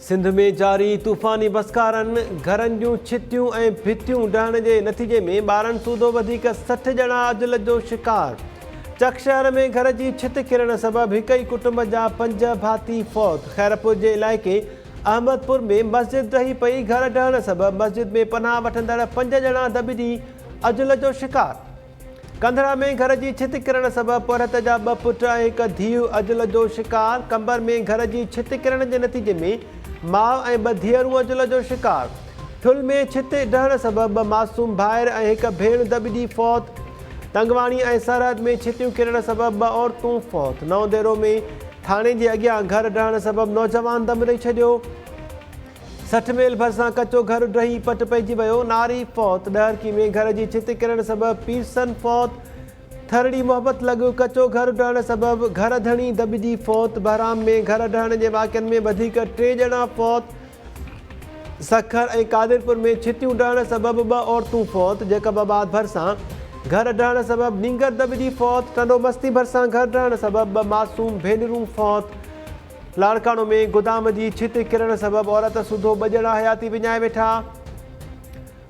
सिंध में जारी तूफ़ानी बसकारनि घरनि जूं छितियूं ऐं भितियूं ढहण जे नतीजे में ॿारनि सूधो वधीक 60 ॼणा अजल जो शिकार। चक शहर में घर जी छित किरण सबबि हिक ई कुटुंब जा 5 भाती फौत। खैरपुर जे इलाइक़े अहमदपुर में मस्जिद रही पई, घर ढहण सबबि मस्जिद में पनाह वठंदड़ 5 ॼणा दॿिजी अजल जो शिकार। कंधरा में घर जी छित किरण सबबि पुरहत जा 2 पुट ऐं हिक धीउ अजल जो शिकार। कंबर में घर जी छित किरण जे नतीजे में माउ ऐं 2 धीअरूं अजल जो शिकार। ठुल में छित ढहण सबबि 2 मासूम भाइर ऐं हिक भेण दॿिजी फौत। तंगवाणी ऐं सरहद में छितियूं किरण सबबि 2 औरतूं फौत। नवदेरो में थाणे जे अॻियां घर ढहण सबबि नौजवान दम ॾेई छॾियो। 60 मेल भरिसां कचो घर ढही पट पइजी वियो, नारी फौत। ॾहरकी में घर जी छित किरण सबबि पीरसन फौत। थरड़ी मोहब्बत लॻ कचो घर ढहण सबबि घर धणी दॿिजी फौत। बहराम में घर ढहण जे वाक़िअनि में वधीक 3 ॼणा फौत। सखर ऐं कादिरपुर में छितियूं ढहण सबबि 2 औरतूं फौत। जैकबाबाद भरिसां घर ढहण सबबि नींगर दॿिजी फौत। टंडो मस्ती भरिसां घर ढहण सबबि 2 मासूम भेनरूं फौत। लाड़काणो में गोदाम जी छित किरण सबबि औरत सूधो 2 ॼणा हयाती विञाए वेठा।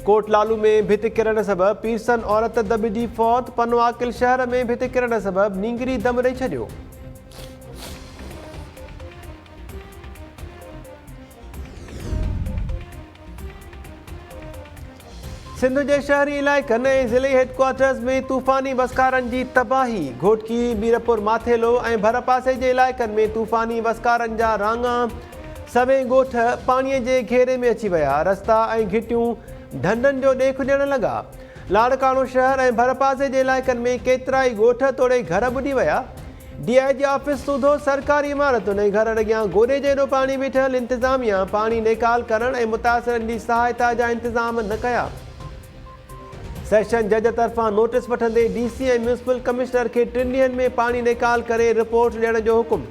कोट लालू में भित किरण सबबि पीरसन औरत दॿिजी फौत। पनो आकिल शहर में भित किरण सबबि नींगरी दम ॾेई छॾियो। सिंध जे शहरी इलाइक़नि ऐं ज़िले हेडक्वार्टर्स में तूफ़ानी बसकारनि जी तबाही। घोटकी, मीरपुर, माथेलो ऐं भर पासे जे इलाइक़नि में तूफ़ानी बसकारनि जा राङा सवें ॻोठ पाणीअ जे घेरे में अची विया। रस्ता ऐं घिटियूं ढंढनि जो ॾेख ॾियण लॻा। लाड़काणो शहर ऐं भर पासे जे इलाइक़नि में केतिरा ई ॻोठ तोड़े घर ॿुॾी विया। DIG ऑफिस सूधो सरकारी इमारतुनि ऐं घर अॻियां गोॾे जेॾो पाणी बीठल। इंतिज़ामिया पाणी निकाल करण ऐं मुतासिरनि जी सहायता जा इंतिज़ाम न कया। सेशन जज तरफ़ां नोटिस वठंदे DC ऐं म्यूनिसिपल कमिश्नर खे 3 ॾींहनि में पाणी निकाल करे रिपोर्ट ॾियण जो हुकुम।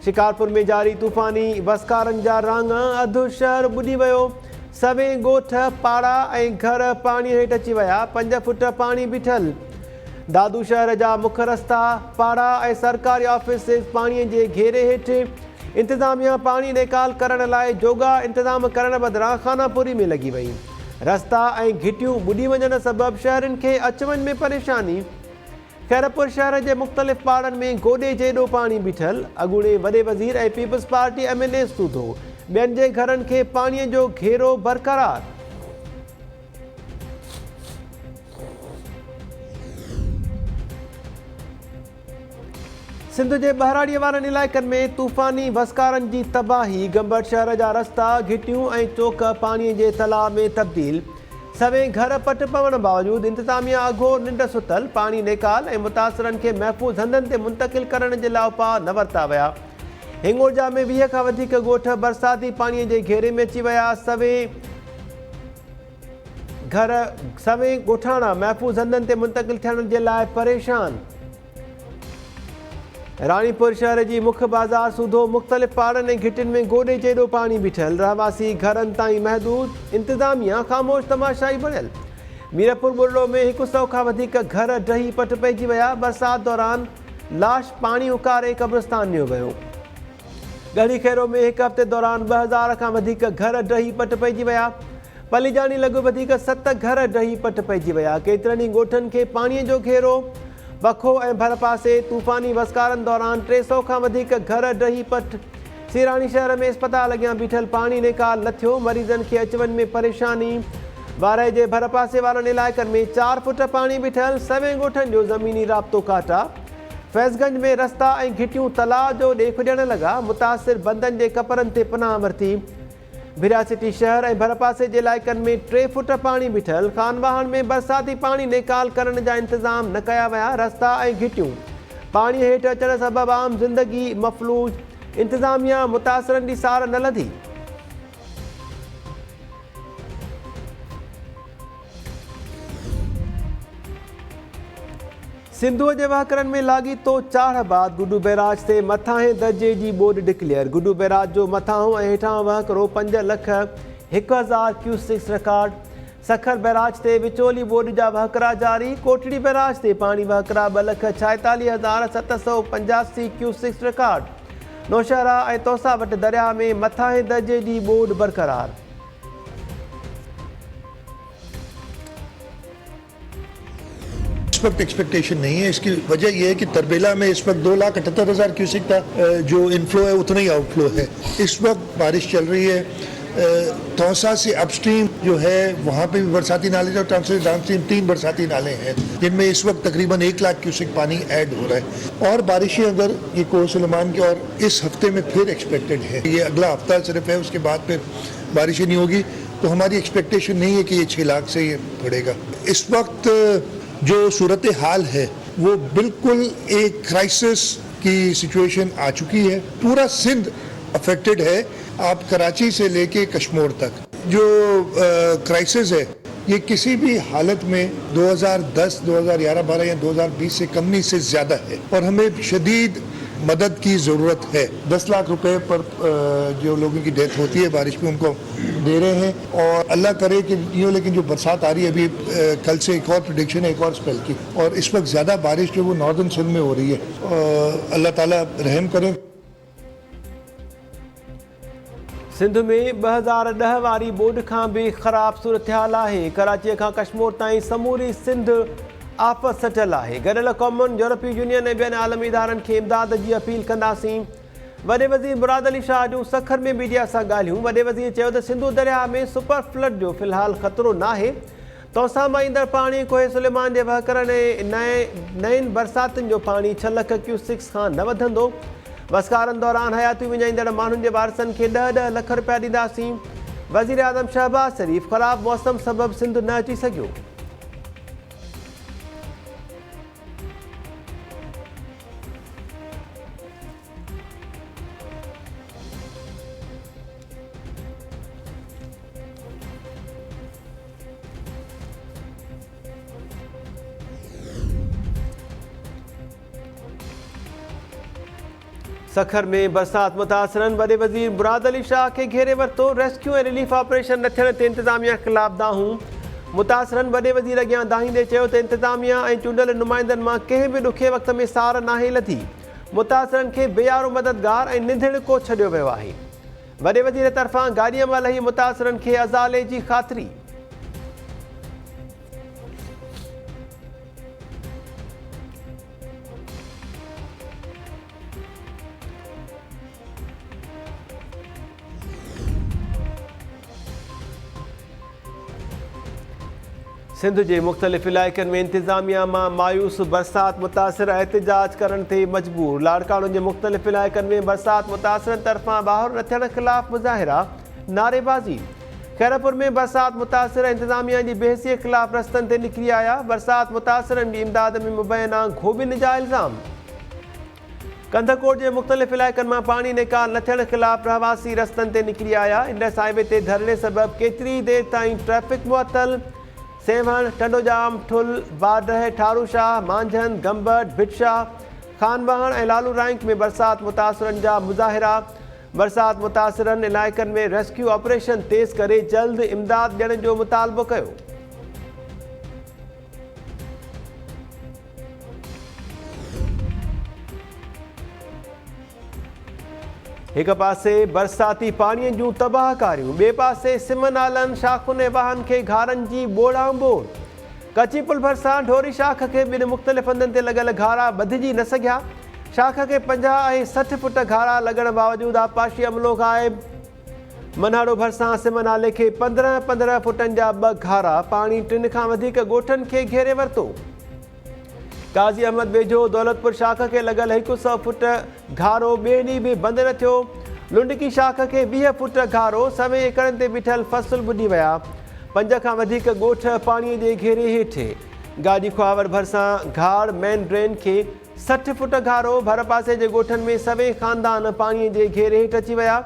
शिकारपुर में जारी तूफ़ानी बसकारनि जा राङा अधु शहर ॿुॾी वियो। सवें ॻोठ पाड़ा ऐं घर पाणी हेठि अची विया। 5 फुट पाणी बीठल। दादू शहर जा मुख्य रस्ता, पाड़ा ऐं सरकारी ऑफिसिस पाणीअ जे घेरे हेठि। इंतिज़ामिया पाणी निकाल करण लाइ जोगा इंतिज़ाम करण बदिरां खानापुरी में लॻी वई। रस्ता ऐं घिटियूं ॿुॾी वञण सबबि शहरनि खे अच वञ में परेशानी। खैरपुर शहर जे मुख़्तलिफ़ पाड़नि में गोॾे जेॾो पाणी बीठल। अॻूणे वॾे वज़ीर ऐं पीपल्स पार्टी MLA सूधो, ॿियनि जे घरनि खे पाणीअ जो घेरो बरक़रार। सिंध जे बहराड़ीअ वारनि इलाइक़नि में तूफ़ानी बसकारनि जी तबाही। गंबट शहर जा रस्ता, घिटियूं ऐं चौक पाणीअ जे तलाउ में तब्दील। सवें घर पट पवण बावजूदि इंतिज़ामिया अघो निंड सुतल। पाणी निकाल ऐं मुतासिरनि खे महफ़ूज़ हंधनि ते मुंतक़िल करण जे लाइ उपाउ न वरिता विया। हिंगोजा में 20 खां वधीक ॻोठ बरसाती पाणीअ जे घेरे में अची विया। सवें ॻोठाणा महफ़ूज़ हंधनि ते मुंतक़िल थियण जे लाइ परेशान। रानीपुर शहर जी मुख्य बाज़ार सूधो मुख़्तलिफ़ पाड़नि ऐं घिटियुनि में गोॾे जेॾो पाणी बीठल। रहवासी घरनि ताईं महदूद। इंतिज़ामिया ख़ामोश तमाशाई बणियल। मीरपुर बुर्लो में 100 खां वधीक घर ढही पट पइजी विया। बरसाति दौरान लाश पाणी उकारे क़ब्रिस्तान वियो वियो। गढ़ी खैरो में 1 हफ़्ते दौरान 2000 खां वधीक घर ढही पट पइजी विया। पलीजानी लॻ वधीक 7 घर ढही पट पइजी विया। केतिरनि ई ॻोठनि खे पाणीअ जो घेरो। बखो ऐं भर पासे तूफ़ानी बसकारनि दौरान 300 खां वधीक घर ढही पट। सिराणी शहर में अस्पताल अॻियां बीठल पाणी निकाल न थियो। मरीज़नि खे अच वञ में परेशानी। वारए जे भर पासे वारनि इलाइक़नि में 4 फुट पाणी बीठल। सवें ॻोठनि जो ज़मीनी राब्तो काटा। फैज़गंज में रस्ता ऐं घिटियूं तलाउ जो ॾेख ॾियण लॻा। मुतासिर बंदनि जे कपरनि ते पनाह वरिती। भिरासिटी शहर ऐं भर पासे जे इलाइक़नि में 3 फुट पाणी बीठल। खानवाहन में बरसाती पाणी निकाल करण जा इंतिज़ाम न कया विया। रस्ता ऐं घिटियूं पाणी हेठि अचण सबबि आम ज़िंदगी मफ़लूज। इंतिज़ामिया मुतासिरनि जी सार न लधी। सिंधूअ जे वहकरनि में लाॻीतो चाढ़बाद। गुडू बैराज ते मथाहें दर्जे जी ॿोॾि डिक्लेयर। गुडू बैराज जो मथाहों ऐं हेठां वहकिरो 5,01,000 क्यूसेक्स रिकॉर्ड। सखर बैराज ते विचोली ॿोॾि जा वहकिरा जारी। कोटड़ी बैराज ते पाणी वहकिरा 2,46,785 क्यूसेक्स रिकॉर्ड। नौशहरा ऐं तौसा वटि दरिया में मथां दर्जे जी ॿोॾि बरक़रार। इस वक्त एक्सपेक्टेशन नहीं है। इसकी वजह यह है कि तरबेला में इस वक्त 2,78,000 क्यूसेक का जो इनफ्लो है उतना ही आउटफ्लो है। इस वक्त बारिश चल रही है। तौसा से अपस्ट्रीम जो है वहाँ पे भी बरसाती नाले और डाउनस्ट्रीम 3 बरसाती नाले हैं जिनमें इस वक्त तकरीबन 1 लाख क्यूसेक पानी ऐड हो रहा है। और बारिशें अगर ये कोह सुलेमान की और इस हफ्ते में फिर एक्सपेक्टेड है। ये अगला हफ्ता सिर्फ है, उसके बाद फिर बारिशें नहीं होगी। तो हमारी एक्सपेक्टेशन नहीं है कि ये 6 लाख से ये बढ़ेगा। इस वक्त जो सूरत हाल है वो बिल्कुल एक क्राइसिस की सिचुएशन आ चुकी है। पूरा सिंध अफेक्टेड है, आप कराची से लेके कश्मीर तक। जो क्राइसिस है ये किसी भी हालत में 2010, 2011, 12 या 2020 से कम नहीं से ज़्यादा है और हमें शदीद मदद की ज़रूरत है। 10 लाख रुपए पर जो लोगों की डेथ होती है बारिश में उनको दे रहे हैं और अल्लाह करे कि यूँ, लेकिन जो बरसात आ रही है अभी कल से एक और प्रेडिक्शन है एक और स्पेल की, और इस वक्त ज़्यादा बारिश जो वो नॉर्दर्न सिंध में हो रही है। अल्लाह ताला रहम करें। सिंध में 2010 वारी ॿोॾि खां बि ख़राब सूरत हाल आहे। कराची खां कश्मीर ताईं समूरी सिंध आफ़त सटियल आहे। गॾियल क़ौमुनि, यूरोपीय यूनियन ऐं ॿियनि आलमी इदारनि खे इमदाद जी अपील कंदासीं। वॾे वज़ीर मुराद अली शाह जूं सखर में मीडिया सां ॻाल्हियूं। वॾे वज़ीर चयो त सिंधु दरिया में सुपर फ्लड जो फ़िलहाल ख़तरो न आहे। तौसां मां ईंदड़ पाणी कोहे सुलेमान जे वहकरनि ऐं नयुनि बरसातुनि जो पाणी 6 लख क्यूसिक्स खां न वधंदो। वसकारनि दौरान हयाती विञाईंदड़ माण्हुनि जे वारसनि खे 10-10 लख रुपया ॾींदासीं। वज़ीर आज़म शहबाज़ शरीफ़ ख़राब मौसम सबबि सिंध न अची सघियो। सखर में बरसात मुतासिरनि वॾे वज़ीर मुराद अली शाह खे घेरे वरितो। रेस्क्यू ऐं रिलीफ ऑपरेशन न थियण ते इंतिज़ामिया ख़िलाफ़ दाहूं। मुतासिरनि वॾे वज़ीर अॻियां दाहींदे चयो त इंतिज़ामिया ऐं चूंडियल नुमाइंदनि मां कंहिं बि ॾुखे वक़्त में सार नाहे लथी। मुतासिरनि खे बेयारो मददगार ऐं निंधड़ को छॾियो वियो आहे। वॾे वज़ीर तरफ़ां गाॾीअ मां लही मुतासिरनि खे अज़ाले जी ख़ातिरी। सिंध जे मुख़्तलिफ़ इलाइक़नि में इंतिज़ामिया मां मायूस बरसात मुतासिर एहतिजाज करण ते मजबूर। लाड़काणुनि जे मुख़्तलिफ़ इलाइक़नि में बरसात मुतासिरनि तरफ़ां ॿाहिरि न थियण ख़िलाफ़ मुज़ाहिरा, नारेबाज़ी। खैरपुर में बरसात मुतासिर इंतिज़ामिया जी बेहसीअ ख़िलाफ़ रस्तनि ते निकिरी आया। बरसात मुतासिरनि जी इमदाद में मुबैना घोबिन जा इल्ज़ाम। कंधकोट जे मुख़्तलिफ़ इलाइक़नि मां पाणी निकाल न थियण ख़िलाफ़ रहवासी रस्तनि ते निकिरी आया। इंडस हाईवे ते धरणे सबबि केतिरी देरि ताईं ट्रैफ़िक मुअतल। सेवण, टंडोजाम, ठुल, बाडह, ठारूशाह, मांझन, गंबट, भिटशाह, खानबहण ऐं लालू रैंक में बरसात मुतासिरनि जा मुज़ाहिरा। बरसात मुतासिरनि इलाइक़नि में रेस्क्यू ऑपरेशन तेज़ करे जल्द इमदाद ॾियण जो मुतालबो कयो। एक पासे बरसाती पाणीअ जूं तबाहकारियूं, ॿिए पासे सिम नालनि, शाखुनि ऐं वाहन खे घारनि जी ॿोड़ां ॿोड़। कची पुल भरिसां ढोरी शाख खे ॿिनि मुख़्तलिफ़ हंधनि ते लॻल घारा ॿधिजी न सघिया। शाख खे 50 ऐं 60 फुट घारा लॻण बावजूदि आबपाशी अमलो ग़ाइब। मनाड़ो भरिसां सिम नाले खे 15-15 फुटनि जा 2 घारा पाणी 3 खां वधीक ॻोठनि खे घेरे वरितो। काज़ी अहमद वेझो दौलतपुर शाख खे लॻल 100 फुट घारो ॿिए ॾींहुं बि बंदि न थियो। लुंडकी शाख खे 20 फुट घारो, सवे एकड़नि ते बीठल फसल ॿुॾी विया। 5 खां वधीक ॻोठ पाणीअ जे घेरे हेठि। गाॾी खुआवर भरिसां घाड़ मेन ड्रेन खे 60 फुट घारो। भर पासे जे ॻोठनि में सवे ख़ानदान पाणीअ जे घेरे हेठि अची विया।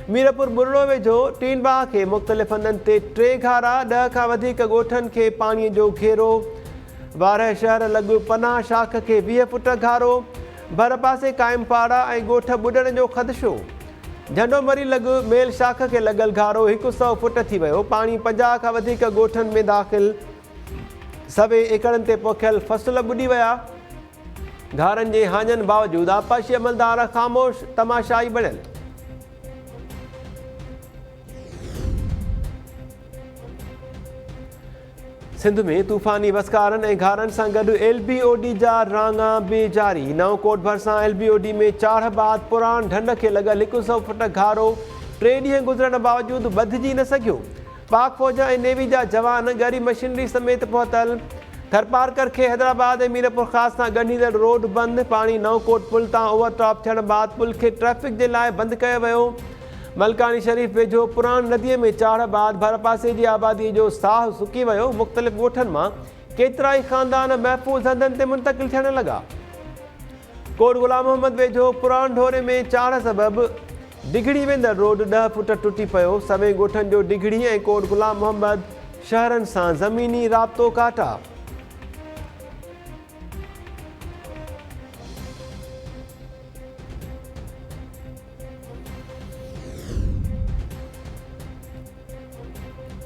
मीरपुर बुरड़ो वेझो टीनबाग खे मुख़्तलिफ़ हंधनि ते 3 घारा, 10 खां वधीक ॻोठनि खे पाणीअ जो घेरो। वारह शहर लॻ पनाह शाख खे 20 फुट घारो। भर पासे क़ाइम पाड़ा ऐं ॻोठ ॿुॾण जो ख़दशो। झंडो मरी लॻ मेल शाख खे लॻल घारो 100 फुट थी वियो। पाणी 50 खां वधीक ॻोठनि में दाख़िल। सवे एकड़नि ते पोखियल फसल ॿुॾी विया। घारनि जे हाञनि बावजूदि आपाशी अमलदार ख़ामोश तमाशाई बणियल। सिंध में तूफ़ानी वसकारनि ऐं घारनि सां गॾु LBOD जा राङा बि जारी। नओं कोट भरिसां LBOD में चाढ़ बाद पुराण ढंढ खे लॻल 100 फुट घारो 3 ॾींहं गुज़रण बावजूदि बधिजी न सघियो। पाक फ़ौज ऐं नेवी जा जवान ॻरी मशीनरी समेत पहुतल। थरपारकर खे हैदराबाद ऐं मीरपुर ख़ास सां ॻंढींदड़ रोड बंदि। पाणी नओं कोट पुल तां ओवरटॉप थियण बाद पुल खे ट्रैफ़िक जे लाइ बंदि कयो वियो। मलकानी शरीफ़ वेझो पुराण नदीअ में चाढ़ बाद भर पासे जी आबादीअ जो साहु सुकी वियो। मुख़्तलिफ़ ॻोठनि मां केतिरा ई ख़ानदान महफ़ूज़ हंधनि ते मुंतक़िल थियण लॻा। कोट ग़ुलाम मोहम्मद वेझो पुराण ढोरे में चाढ़ सबबि डिघड़ी वेंदड़ रोड 10 फुट टुटी पियो। सभई ॻोठनि जो डिघड़ी ऐं कोट ग़ुलाम मोहम्मद शहरनि सां ज़मीनी राब्तो काटा।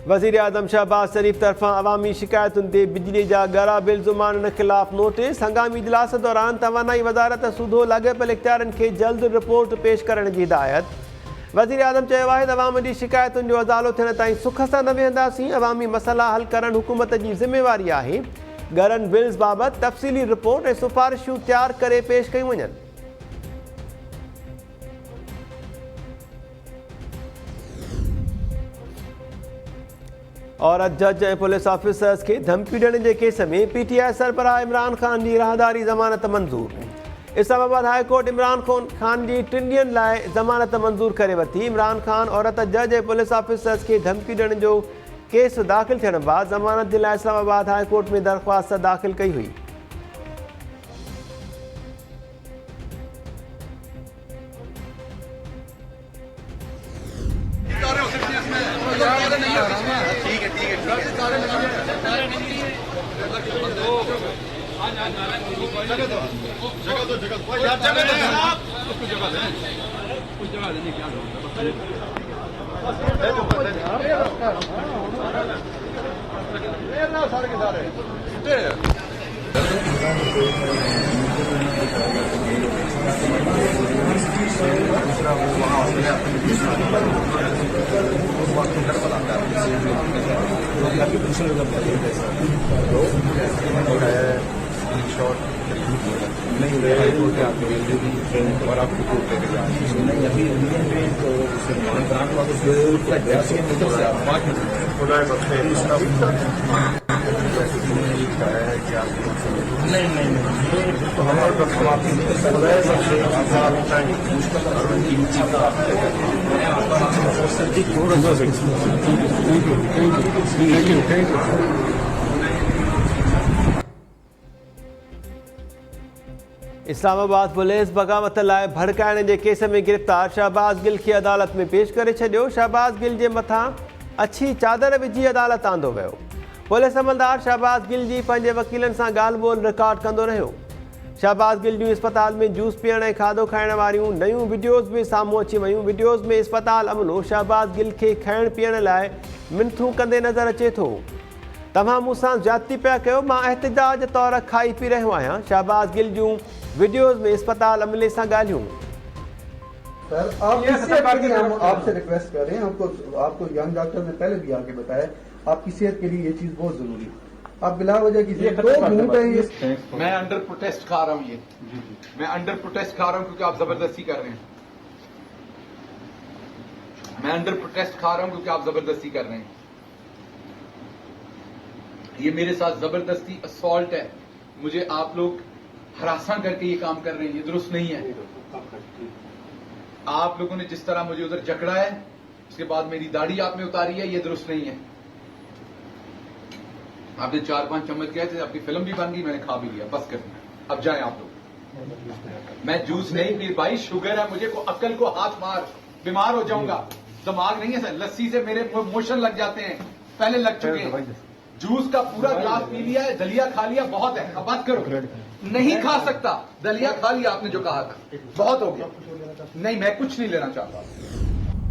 वज़ीर आज़म शहबाज शरीफ़ तरफ़ां अवामी शिकायतुनि ते बिजली जा ॻरा बिल ज़ुमाननि ख़िलाफ़ नोटिस। हंगामी इजलास दौरान तवानाई वज़ारत सूदो लाॻापियल इख़्तियारनि खे जल्द रिपोर्ट पेश करण जी हिदायत। वज़ीर आज़म चयो आहे त अवाम जी शिकायतुनि जो अज़ालो थियण ताईं सुख सां न वेहंदासीं। अवामी मसइला हल करणु हुकूमत जी ज़िम्मेवारी आहे। ॻरनि बिल्स बाबति तफ़सीली रिपोर्ट ऐं सिफ़ारिशूं तयारु करे पेश कयूं वञनि। औरत जज ऐं पुलिस ऑफिसर्स खे धमकी ॾियण जे केस में PTI सरबराह इमरान ख़ान जी राहदारी ज़मानत मंज़ूर। इस्लामाबाद हाई कोर्ट इमरान ख़ान जी 3 ॾींहंनि लाइ ज़मानत मंज़ूर करे वरिती। इमरान ख़ान औरत जज ऐं पुलिस ऑफिसर्स खे धमकी ॾियण जो केस दाख़िल थियण बाद ज़मानत जे लाइ इस्लामाबाद हाई कोर्ट में दरख़्वास्त दाख़िल कई हुई। इस्लामाबाद पुलिस बग़ावत लाइ भड़काइण जे केस में गिरफ़्तार शहबाज गिल खे अदालत में पेश करे छॾियो। शहबाज गिल जे मथां अछी चादर विझी अदालत आंदो वियो। पुलिस अमलदार शहबाज गिल जी पंहिंजे वकीलनि सां ॻाल्हि ॿोल रिकॉर्ड कंदो रहियो। शहबाज गिल जूं इस्पताल में जूस पीअण ऐं खाधो खाइण वारियूं नयूं वीडियोज़ बि साम्हूं अची वियूं। वीडियोज़ में इस्पताल अमलो शहबाज गिल खे खाइण पीअण लाइ मिनथूं कंदे नज़र अचे थो। तव्हां मूंसां ज्यादती पिया कयो, मां एहतिजाज तौरु खाई पी रहियो आहियां। शहबाज गिल जूं वीडियोज़ में इस्पताल अमले सां ॻाल्हियूं। सर हम आपसे रिक्वेस्ट कर रहे हैं, आपको यंग डॉक्टर ने पहले भी आके बताया आपकी सेहत के लिए ये चीज बहुत जरूरी है। आप बिला वजह की मैं अंडर प्रोटेस्ट खा रहा हूँ, ये मैं अंडर प्रोटेस्ट खा रहा हूँ क्योंकि आप जबरदस्ती कर रहे हैं। मैं अंडर प्रोटेस्ट खा रहा हूँ क्योंकि आप जबरदस्ती कर रहे हैं। ये मेरे साथ जबरदस्ती असॉल्ट है। मुझे आप लोग हरासा करके ये काम कर रहे हैं, ये दुरुस्त नहीं है। आप लोगों ने जिस तरह मुझे उधर जकड़ा है, उसके बाद मेरी दाढ़ी आपने उतारी है, ये दुरुस्त नहीं है। आपने 4-5 चम्मच किया थे, आपकी फिल्म भी बन गई, मैंने खा भी लिया, बस करना। अब जाएं आप लोग। मैं जूस नहीं पी भाई, शुगर है मुझे, को अक्ल को हाथ मार, बीमार हो जाऊंगा। दिमाग नहीं है सर, लस्सी से मेरे मोशन लग जाते हैं, पहले लग चुके हैं। जूस का पूरा गिलास पी लिया है, दलिया खा लिया, बहुत है, अब बात करो। नहीं खा सकता, दलिया खा लिया आपने जो कहा था, बहुत हो गया। नहीं, मैं कुछ नहीं लेना चाहता।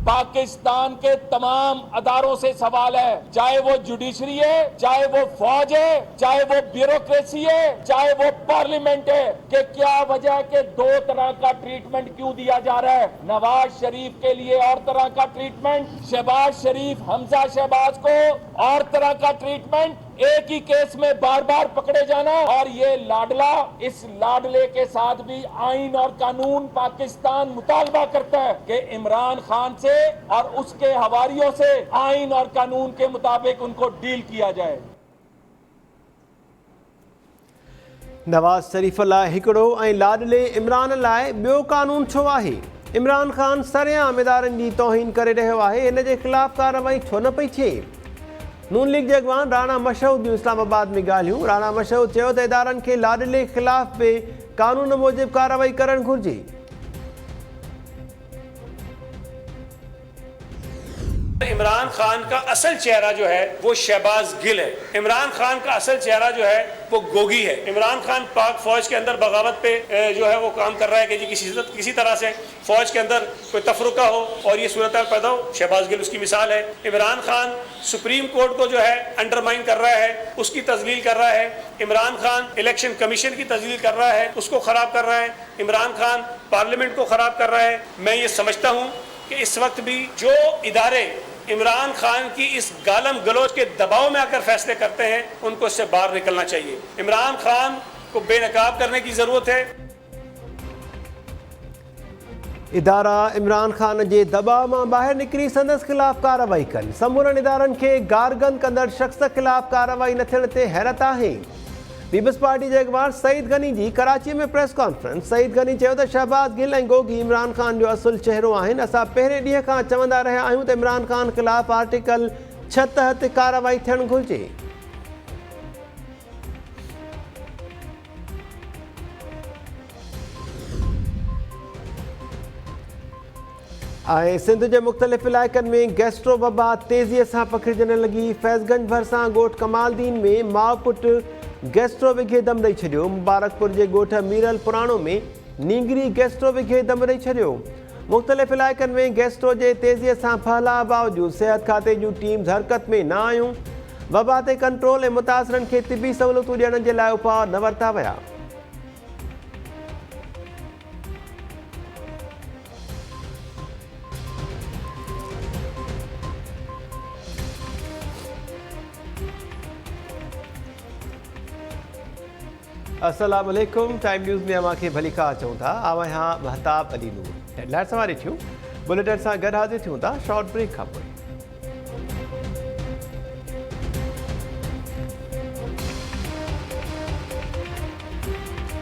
पाकिस्तान के तमाम अदारों से सवाल है, चाहे वो जुडिशरी है, चाहे वो फौज है, चाहे वो ब्यूरोक्रेसी है, चाहे वो पार्लियामेंट है, कि क्या वजह के दो तरह का ट्रीटमेंट क्यों दिया जा रहा है। नवाज शरीफ के लिए और तरह का ट्रीटमेंट, शहबाज शरीफ, हमजा शहबाज को और तरह का ट्रीटमेंट, एक ही केस में बार बार पकड़े जाना। और ये लाडला, इस लाडले के साथ भी आईन और कानून पाकिस्तान मुतालबा करता है कि इमरान खान से और उसके हवारियों से आईन और कानून के मुताबिक उनको डील किया जाए। नवाज शरीफ लाइ हिकिड़ो ऐं लाडले इमरान लाइ ॿियो कानून छो आहे? इमरान ख़ान सरेआम इदारनि जी तौहीन करे रहियो आहे, हिन जे ख़िलाफ़ कार्रवाई छो न पई थिए? नून लीग जे अॻवान राणा मशहूद जूं इस्लामाबाद में ॻाल्हियूं। राणा मशहूद चयो त इदारनि खे लाडले ख़िलाफ़ बि कानून मूजिबि कार्रवाई करणु घुरिजे। इमरान खान का असल चेहरा जो है वो शहबाज गिल है। इमरान खान का असल चेहरा जो है वो गोगी है। इमरान खान पाक फौज के अंदर बगावत पे जो है वो काम कर रहा है कि जी किसी तरह से फौज के अंदर कोई तफरुका हो और ये सूरत पैदा हो। शहबाज गिल उसकी मिसाल है। इमरान खान सुप्रीम कोर्ट को जो है अंडरमाइन कर रहा है, उसकी तजलील कर रहा है। इमरान खान इलेक्शन कमीशन की तजलील कर रहा है, उसको खराब कर रहा है। इमरान खान पार्लियामेंट को खराब कर रहा है। मैं ये समझता हूँ कि इस वक्त भी जो इदारे इमरान खान की इस गालम गलोच के दबाव में आकर फैसले करते हैं, उनको इससे बाहर निकलना चाहिए। इमरान खान को बेनकाब करने की जरूरत है। इदारा इमरान खान जे दबाव मां ॿाहिरि निकिरी संदसि ख़िलाफ़ कार्रवाई कनि। समूरनि इदारनि खे गारगन कंदड़ शख़्स ख़िलाफ़ कार्रवाई न थियण ते हैरत आहे। पीपल्स पार्टी जे अॻवान सईद गनी जी कराची में प्रेस कॉन्फ्रेंस। सईद गनी चयो त शहबाज गिल ऐं गोगी इमरान खान जो असुल चेहरो आहिनि। असां पहिरें ॾींहं खां चवंदा रहिया आहियूं त इमरान खान ख़िलाफ़ आर्टिकल 6 तहत कार्रवाई थियणु घुरिजे। ऐं सिंध जे मुख़्तलिफ़ इलाइक़नि में गैस्ट्रो वबा तेज़ीअ सां पखिड़िजण लॻी। फैज़गंज भरिसां ॻोठ कमालदीन में माउ पुटु गैस्ट्रो विघे दम ॾेई छॾियो। मुबारकपुर जे ॻोठ मीरल पुराणो में नींगरी गैस्ट्रो विघे दम ॾेई छॾियो। मुख़्तलिफ़ इलाइक़नि में गैस्ट्रो जे तेज़ीअ सां फहिलाउ बावजूदि सिहत खाते जूं टीम्स हरकत में न आयूं। वबा ते कंट्रोल ऐं मुतासिरनि खे तिबी सहूलियतूं ॾियण जे लाइ उपाउ न वरिता विया। अस्सलाम वालेकुम। टाइम न्यूज़ में अव्हांखे भली खां अचूं था। आवां यहाँ महताब अली नूर। हेडलाइन्स वारी थियूं बुलेटिन सां गॾु हाज़िर थियूं था शॉर्ट ब्रेक खां पोइ।